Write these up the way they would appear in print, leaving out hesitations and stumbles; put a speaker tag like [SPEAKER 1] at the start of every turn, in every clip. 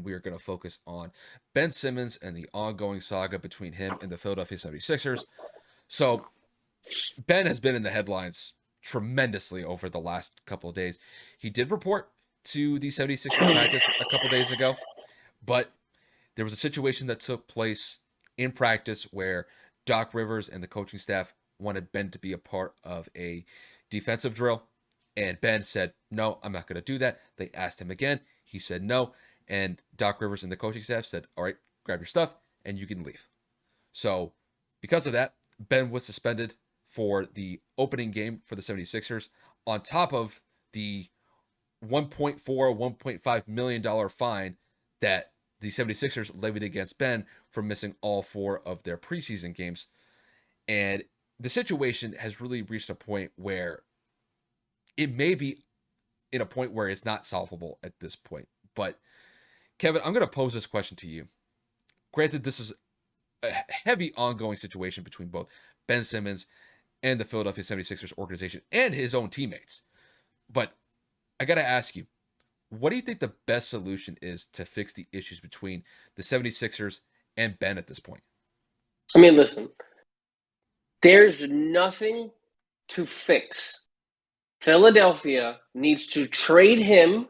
[SPEAKER 1] and we are going to focus on Ben Simmons and the ongoing saga between him and the Philadelphia 76ers. So, Ben has been in the headlines tremendously over the last couple of days. He did report to the 76ers practice a couple of days ago, but there was a situation that took place in practice where Doc Rivers and the coaching staff wanted Ben to be a part of a defensive drill. And Ben said, no, I'm not going to do that. They asked him again. He said no. And Doc Rivers and the coaching staff said, all right, grab your stuff and you can leave. So because of that, Ben was suspended for the opening game for the 76ers on top of the $1.5 million fine that the 76ers levied against Ben for missing all 4 of their preseason games. And the situation has really reached a point where it may be in a point where it's not solvable at this point. But Kevin, I'm going to pose this question to you. Granted, this is a heavy ongoing situation between both Ben Simmons and the Philadelphia 76ers organization and his own teammates. But I got to ask you, what do you think the best solution is to fix the issues between the 76ers and Ben at this point?
[SPEAKER 2] I mean, listen, there's nothing to fix. Philadelphia needs to trade him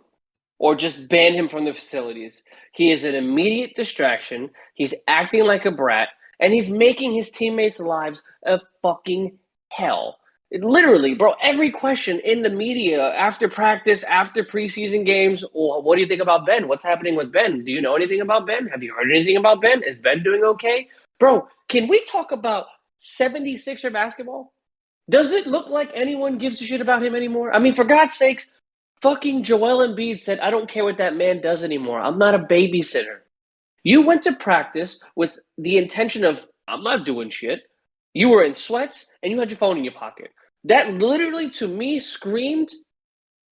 [SPEAKER 2] or just ban him from the facilities. He is an immediate distraction. He's acting like a brat, and he's making his teammates' lives a fucking hell. Literally, bro, every question in the media after practice, after preseason games, well, what do you think about Ben? What's happening with Ben? Do you know anything about Ben? Have you heard anything about Ben? Is Ben doing okay? Bro, can we talk about 76er basketball? Does it look like anyone gives a shit about him anymore? I mean, for God's sakes, fucking Joel Embiid said, I don't care what that man does anymore. I'm not a babysitter. You went to practice with the intention of, I'm not doing shit. You were in sweats and you had your phone in your pocket. That literally, to me, screamed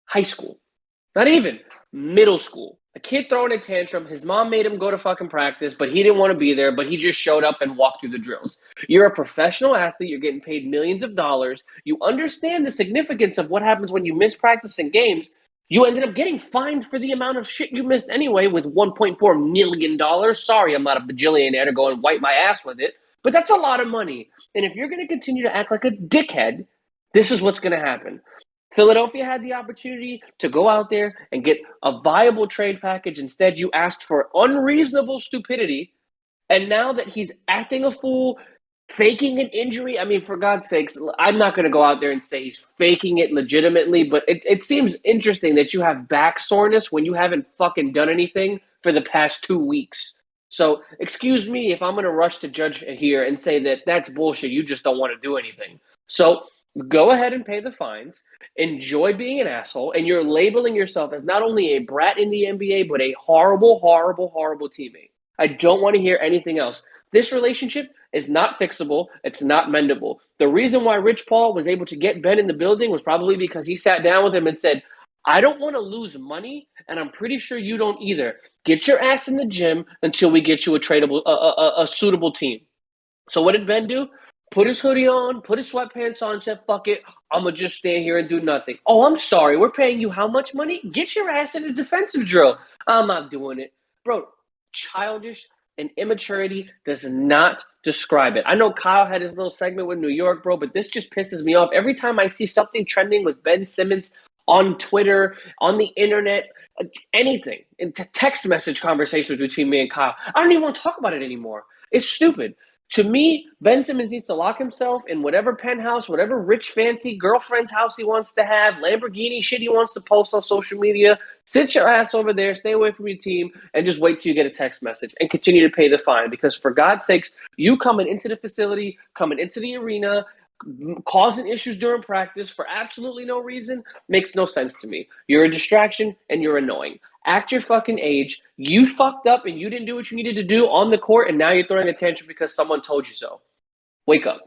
[SPEAKER 2] high school. Not even middle school. A kid throwing a tantrum. His mom made him go to fucking practice, but he didn't want to be there, but he just showed up and walked through the drills. You're a professional athlete. You're getting paid millions of dollars. You understand the significance of what happens when you miss practice in games. You ended up getting fined for the amount of shit you missed anyway with $1.4 million. Sorry, I'm not a bajillionaire to go and wipe my ass with it, but that's a lot of money. And if you're going to continue to act like a dickhead, this is what's going to happen. Philadelphia had the opportunity to go out there and get a viable trade package. Instead, you asked for unreasonable stupidity. And now that he's acting a fool, faking an injury, I mean, for God's sakes, I'm not going to go out there and say he's faking it legitimately, but it seems interesting that you have back soreness when you haven't fucking done anything for the past 2 weeks. So excuse me if I'm going to rush to judge here and say that that's bullshit. You just don't want to do anything. So go ahead and pay the fines. Enjoy being an asshole. And you're labeling yourself as not only a brat in the NBA, but a horrible, horrible, horrible teammate. I don't want to hear anything else. This relationship is not fixable. It's not mendable. The reason why Rich Paul was able to get Ben in the building was probably because he sat down with him and said, I don't want to lose money, and I'm pretty sure you don't either. Get your ass in the gym until we get you a suitable team. So what did Ben do? Put his hoodie on, put his sweatpants on, said, fuck it, I'm going to just stand here and do nothing. Oh, I'm sorry, we're paying you how much money? Get your ass in a defensive drill. I'm not doing it. Bro, childish and immaturity does not describe it. I know Kyle had his little segment with New York, bro, but this just pisses me off. Every time I see something trending with Ben Simmons on Twitter, on the internet, anything, in text message conversations between me and Kyle, I don't even want to talk about it anymore. It's stupid. To me, Ben Simmons needs to lock himself in whatever penthouse, whatever rich, fancy girlfriend's house he wants to have, Lamborghini shit he wants to post on social media. Sit your ass over there, stay away from your team, and just wait till you get a text message and continue to pay the fine. Because for God's sakes, you coming into the facility, coming into the arena, causing issues during practice for absolutely no reason makes no sense to me. You're a distraction and you're annoying. Act your fucking age. You fucked up and you didn't do what you needed to do on the court, and now you're throwing a tantrum because someone told you so. Wake up.